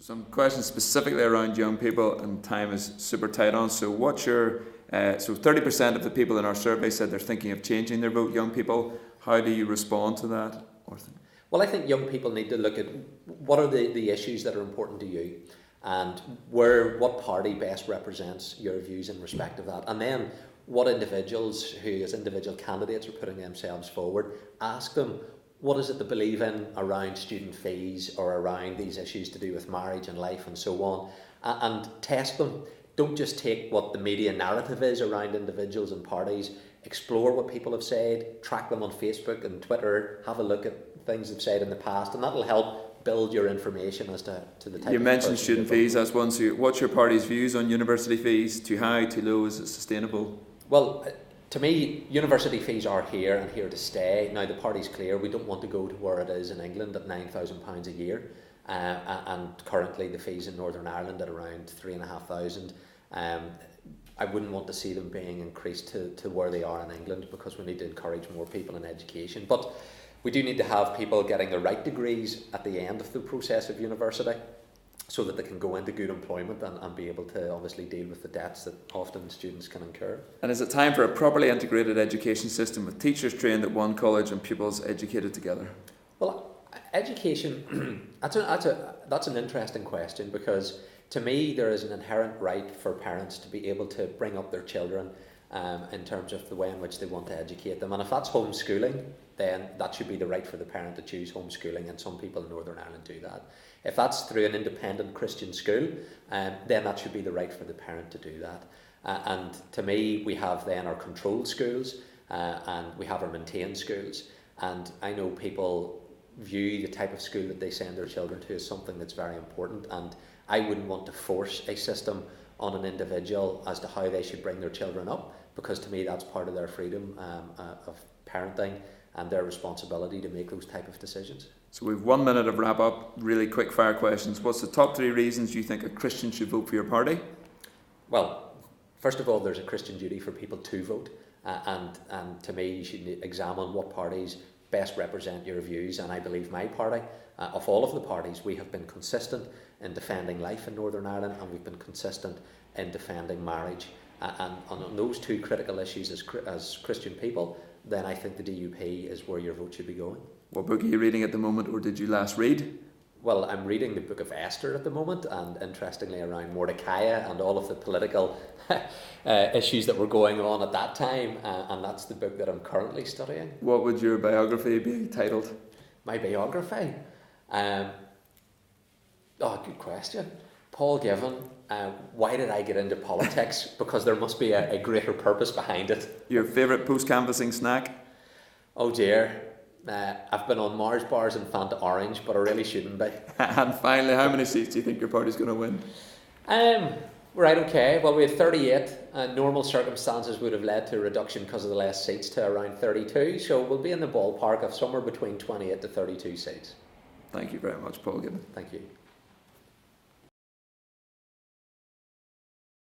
Some questions specifically around young people, and time is super tight on. So what's your, so 30% of the people in our survey said they're thinking of changing their vote, young people. How do you respond to that, Orson? Well, I think young people need to look at what are the issues that are important to you, and what party best represents your views in respect of that. And then what individuals who as individual candidates are putting themselves forward, ask them, what is it they believe in around student fees or around these issues to do with marriage and life and so on, and test them. Don't just take what the media narrative is around individuals and parties. Explore what people have said, track them on Facebook and Twitter, have a look at things they've said in the past, and that'll help build your information as to the type. You mentioned student fees as one, so what's your party's views on university fees? Too high, too low, is it sustainable? Well, to me, university fees are here and here to stay. Now, the party's clear, we don't want to go to where it is in England at £9,000 a year, and currently the fees in Northern Ireland at around £3,500. I wouldn't want to see them being increased to where they are in England, because we need to encourage more people in education. But we do need to have people getting the right degrees at the end of the process of university, so that they can go into good employment and be able to obviously deal with the debts that often students can incur. And is it time for a properly integrated education system with teachers trained at one college and pupils educated together? Well, education, that's an interesting question, because to me there is an inherent right for parents to be able to bring up their children in terms of the way in which they want to educate them. And if that's homeschooling, then that should be the right for the parent to choose homeschooling, and some people in Northern Ireland do that. If that's through an independent Christian school, then that should be the right for the parent to do that. And to me, we have then our controlled schools and we have our maintained schools. And I know people view the type of school that they send their children to as something that's very important, and I wouldn't want to force a system on an individual as to how they should bring their children up, because to me that's part of their freedom of parenting and their responsibility to make those type of decisions. So we've 1 minute of wrap up, really quick fire questions. What's the top 3 reasons you think a Christian should vote for your party? Well, first of all, there's a Christian duty for people to vote, and to me you should examine what parties best represent your views. And I believe my party, of all of the parties, we have been consistent in defending life in Northern Ireland, and we've been consistent in defending marriage, and on those 2 critical issues as Christian people, then I think the DUP is where your vote should be going. What book are you reading at the moment, or did you last read? Well, I'm reading the book of Esther at the moment, and interestingly around Mordecai and all of the political issues that were going on at that time, and that's the book that I'm currently studying. What would your biography be titled? My biography? Good question. Paul Givan, why did I get into politics? Because there must be a greater purpose behind it. Your favourite post-canvassing snack? Oh dear. I've been on Mars bars and Fanta Orange, but I really shouldn't be. And finally, how many seats do you think your party's going to win? Right, okay. Well, we had 38. Normal circumstances would have led to a reduction because of the less seats to around 32. So we'll be in the ballpark of somewhere between 28 to 32 seats. Thank you very much, Paul Givan. Thank you.